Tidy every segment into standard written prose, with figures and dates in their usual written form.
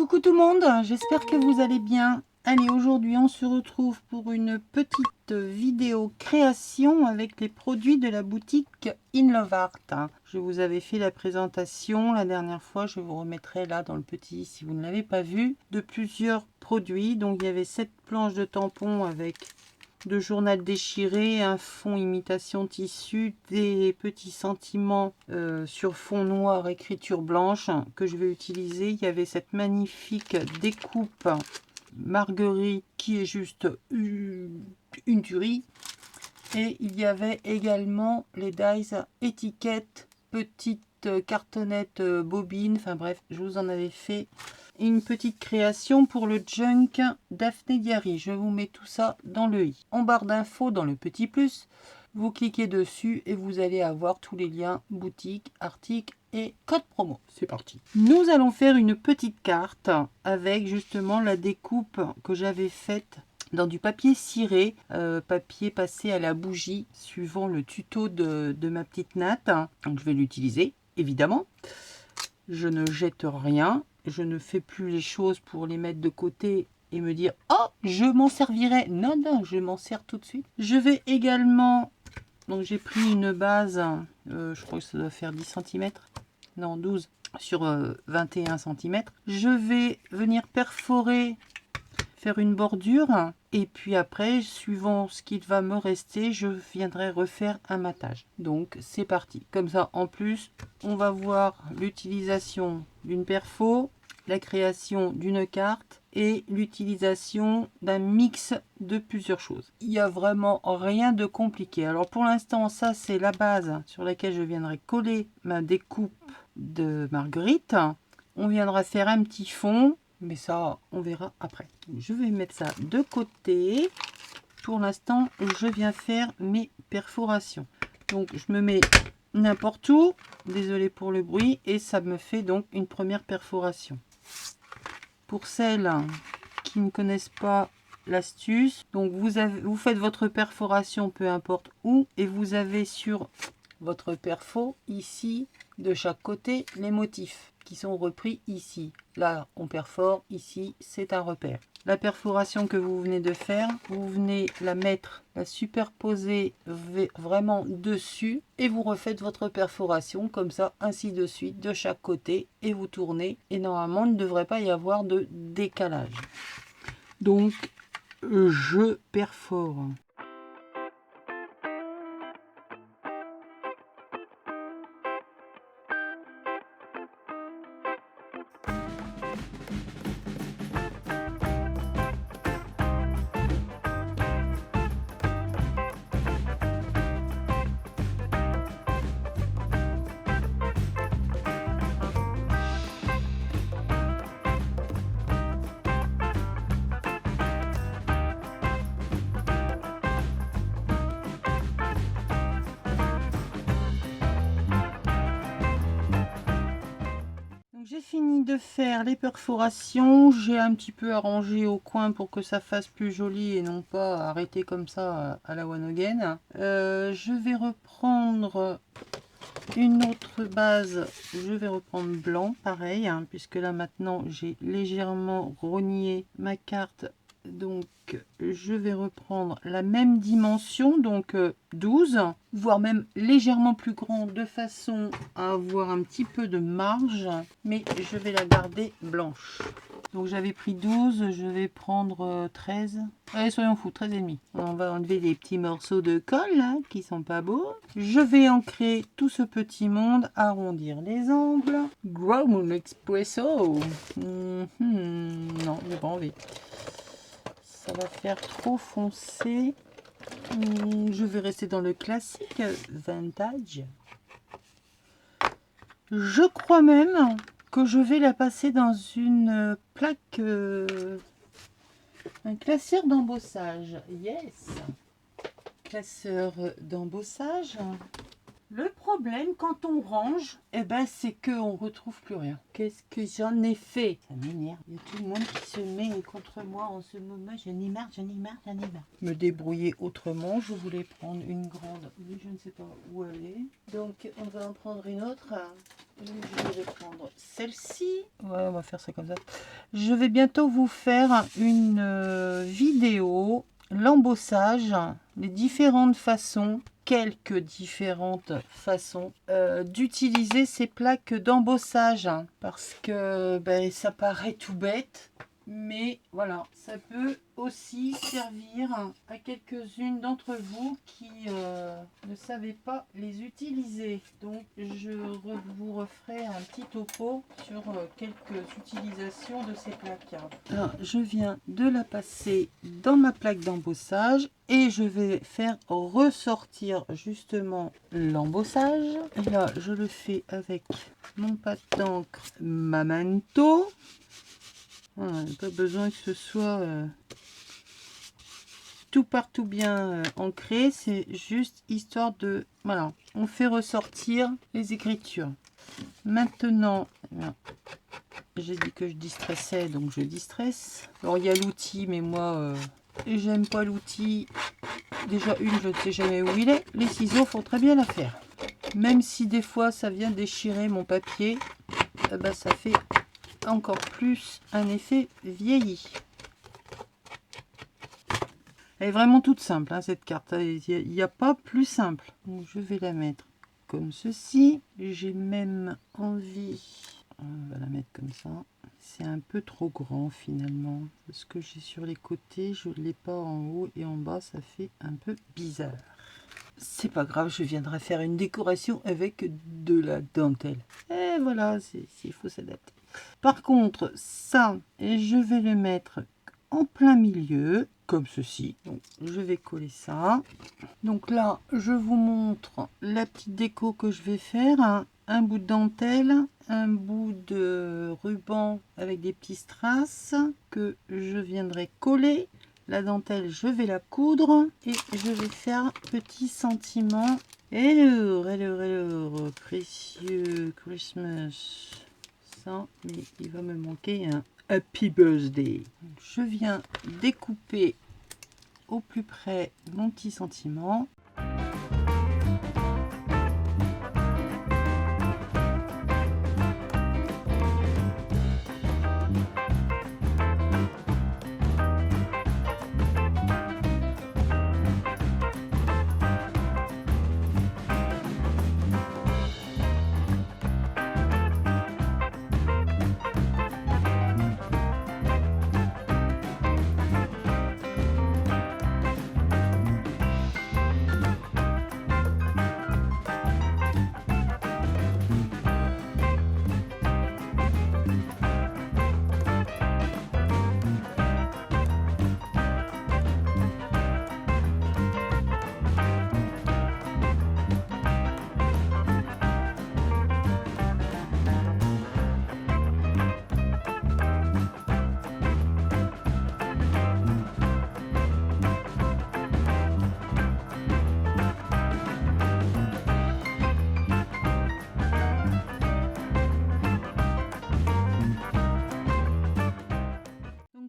Coucou tout le monde, j'espère que vous allez bien. Allez, aujourd'hui on se retrouve pour une petite vidéo création avec les produits de la boutique In Love Art. Je vous avais fait la présentation la dernière fois, je vous remettrai là dans le petit si vous ne l'avez pas vu, de plusieurs produits. Donc il y avait cette planche de tampons avec de journal déchiré, un fond imitation tissu, des petits sentiments sur fond noir, écriture blanche que je vais utiliser. Il y avait cette magnifique découpe Marguerite qui est juste une tuerie. Et il y avait également les dies étiquettes, petites cartonnettes bobines, enfin bref, je vous en avais fait une petite création pour le junk Daphné Diary. Je vous mets tout ça dans le i. En barre d'infos, dans le petit plus, vous cliquez dessus et vous allez avoir tous les liens boutique, articles et code promo. C'est parti. Nous allons faire une petite carte avec justement la découpe que j'avais faite dans du papier ciré, papier passé à la bougie, suivant le tuto de ma petite Nat. Donc je vais l'utiliser, évidemment. Je ne jette rien. Je ne fais plus les choses pour les mettre de côté et me dire « Oh, je m'en servirai ». Non, non, je m'en sers tout de suite. Je vais également... Donc j'ai pris une base, je crois que ça doit faire 10 cm. Non, 12 sur 21 cm. Je vais venir perforer, faire une bordure. Et puis après, suivant ce qu'il va me rester, je viendrai refaire un matage. Donc c'est parti. Comme ça, en plus, on va voir l'utilisation d'une perfo, la création d'une carte et l'utilisation d'un mix de plusieurs choses. Il n'y a vraiment rien de compliqué. Alors pour l'instant, ça c'est la base sur laquelle je viendrai coller ma découpe de Marguerite. On viendra faire un petit fond, mais ça on verra après. Je vais mettre ça de côté. Pour l'instant, je viens faire mes perforations. Donc je me mets n'importe où, désolé pour le bruit, et ça me fait donc une première perforation. Pour celles qui ne connaissent pas l'astuce, donc vous faites votre perforation peu importe où, et vous avez sur votre perfo ici de chaque côté les motifs qui sont repris ici. Là on perfore, ici c'est un repère. La perforation que vous venez de faire, vous venez la mettre, la superposer vraiment dessus et vous refaites votre perforation comme ça, ainsi de suite, de chaque côté et vous tournez et normalement il ne devrait pas y avoir de décalage. Donc je perfore. J'ai fini de faire les perforations, j'ai un petit peu arrangé au coin pour que ça fasse plus joli et non pas arrêter comme ça à la one again. Je vais reprendre une autre base, je vais reprendre blanc pareil, hein, puisque là maintenant j'ai légèrement rogné ma carte. Donc je vais reprendre la même dimension, donc 12, voire même légèrement plus grand, de façon à avoir un petit peu de marge, mais je vais la garder blanche. Donc j'avais pris 12, je vais prendre 13. Allez, soyons fous, 13 et demi. On va enlever les petits morceaux de colle là, qui sont pas beaux. Je vais ancrer tout ce petit monde, arrondir les angles. Grown Espresso. Non, j'ai pas envie. Ça va faire trop foncé. Je vais rester dans le classique vintage. Je crois même que je vais la passer dans une plaque, un classeur d'embossage. Yes, classeur d'embossage. Le problème quand on range, eh ben, c'est qu'on retrouve plus rien. Qu'est-ce que j'en ai fait? Ça m'énerve. Il y a tout le monde qui se met contre moi en ce moment. J'en ai marre, j'en ai marre, j'en ai marre. Me débrouiller autrement. Je voulais prendre une grande, mais je ne sais pas où elle est. Donc, on va en prendre une autre. Je vais prendre celle-ci. Ouais, on va faire ça comme ça. Je vais bientôt vous faire une vidéo, l'embossage, les différentes façons, quelques différentes façons d'utiliser ces plaques d'embossage, hein, parce que ben, ça paraît tout bête. Mais voilà, ça peut aussi servir à quelques-unes d'entre vous qui ne savaient pas les utiliser. Donc je vous referai un petit topo sur quelques utilisations de ces plaques. Alors, je viens de la passer dans ma plaque d'embossage et je vais faire ressortir justement l'embossage. Et là, je le fais avec mon pâte d'encre Memento. Voilà, pas besoin que ce soit tout partout bien ancré, c'est juste histoire de... Voilà, on fait ressortir les écritures. Maintenant, j'ai dit que je distressais, donc je distresse. Alors il y a l'outil, mais moi, j'aime pas l'outil. Déjà je ne sais jamais où il est. Les ciseaux font très bien l'affaire. Même si des fois ça vient déchirer mon papier, eh ben, ça fait encore plus un effet vieilli. Elle est vraiment toute simple, hein, cette carte. Il n'y a pas plus simple. Donc, je vais la mettre comme ceci. J'ai même envie, on va la mettre comme ça. C'est un peu trop grand finalement. Ce que j'ai sur les côtés, je ne l'ai pas en haut et en bas, ça fait un peu bizarre. C'est pas grave, je viendrai faire une décoration avec de la dentelle. Et voilà, il faut s'adapter. Par contre, ça, je vais le mettre en plein milieu, comme ceci. Donc, je vais coller ça. Donc là, je vous montre la petite déco que je vais faire. Hein. Un bout de dentelle, un bout de ruban avec des petits strass que je viendrai coller. La dentelle, je vais la coudre et je vais faire petit sentiment. Hello, précieux Christmas. Ça, mais il va me manquer un Happy Birthday. Je viens découper au plus près mon petit sentiment.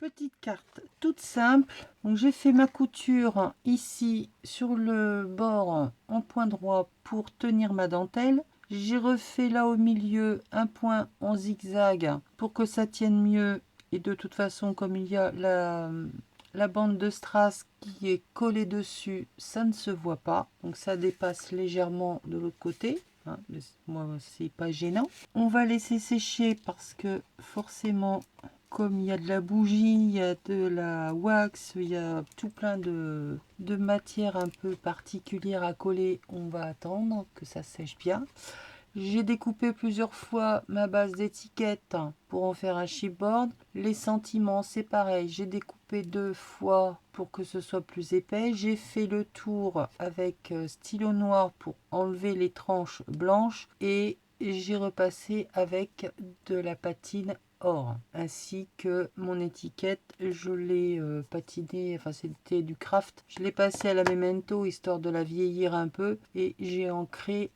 Petite carte toute simple. Donc j'ai fait ma couture ici sur le bord en point droit pour tenir ma dentelle. J'ai refait là au milieu un point en zigzag pour que ça tienne mieux. Et de toute façon, comme il y a la bande de strass qui est collée dessus, ça ne se voit pas. Donc ça dépasse légèrement de l'autre côté. Hein, moi, c'est pas gênant. On va laisser sécher parce que forcément, comme il y a de la bougie, il y a de la wax, il y a tout plein de matière un peu particulière à coller, on va attendre que ça sèche bien. J'ai découpé plusieurs fois ma base d'étiquette pour en faire un chipboard. Les sentiments, c'est pareil. J'ai découpé 2 fois pour que ce soit plus épais. J'ai fait le tour avec stylo noir pour enlever les tranches blanches. Et j'ai repassé avec de la patine or, ainsi que mon étiquette, je l'ai patiné, enfin c'était du craft, je l'ai passé à la Memento histoire de la vieillir un peu et j'ai ancré,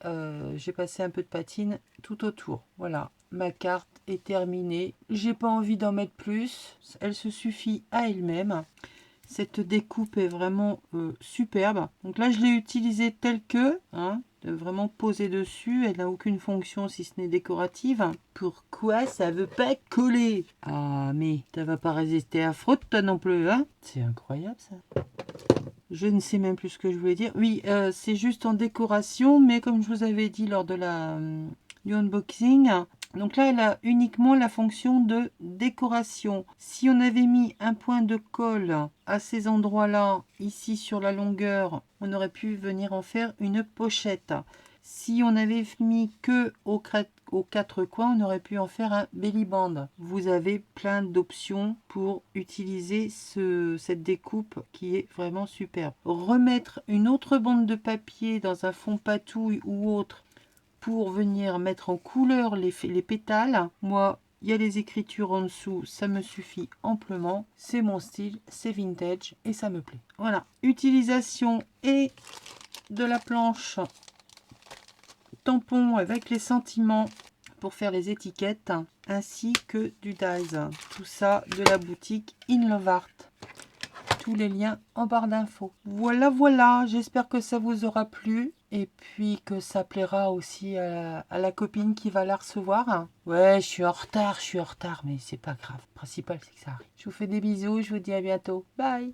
j'ai passé un peu de patine tout autour. Voilà, ma carte est terminée, j'ai pas envie d'en mettre plus, elle se suffit à elle-même. Cette découpe est vraiment superbe. Donc là, je l'ai utilisée telle que, hein, vraiment posée dessus. Elle n'a aucune fonction si ce n'est décorative. Pourquoi ça veut pas coller? Ah, mais ça va pas résister à frotte, toi non plus, hein? C'est incroyable, ça. Je ne sais même plus ce que je voulais dire. Oui, c'est juste en décoration, mais comme je vous avais dit lors de du unboxing, donc là, elle a uniquement la fonction de décoration. Si on avait mis un point de colle à ces endroits-là, ici sur la longueur, on aurait pu venir en faire une pochette. Si on avait mis que aux quatre coins, on aurait pu en faire un belly band. Vous avez plein d'options pour utiliser cette découpe qui est vraiment superbe. Remettre une autre bande de papier dans un fond patouille ou autre pour venir mettre en couleur les pétales. Moi, il y a les écritures en dessous, ça me suffit amplement. C'est mon style, c'est vintage et ça me plaît. Voilà, utilisation et de la planche tampon avec les sentiments pour faire les étiquettes, ainsi que du dies. Tout ça de la boutique In Love Art. Tous les liens en barre d'infos. Voilà, voilà, j'espère que ça vous aura plu et puis que ça plaira aussi à la copine qui va la recevoir. Ouais, je suis en retard, mais c'est pas grave. Le principal, c'est que ça arrive. Je vous fais des bisous, je vous dis à bientôt. Bye!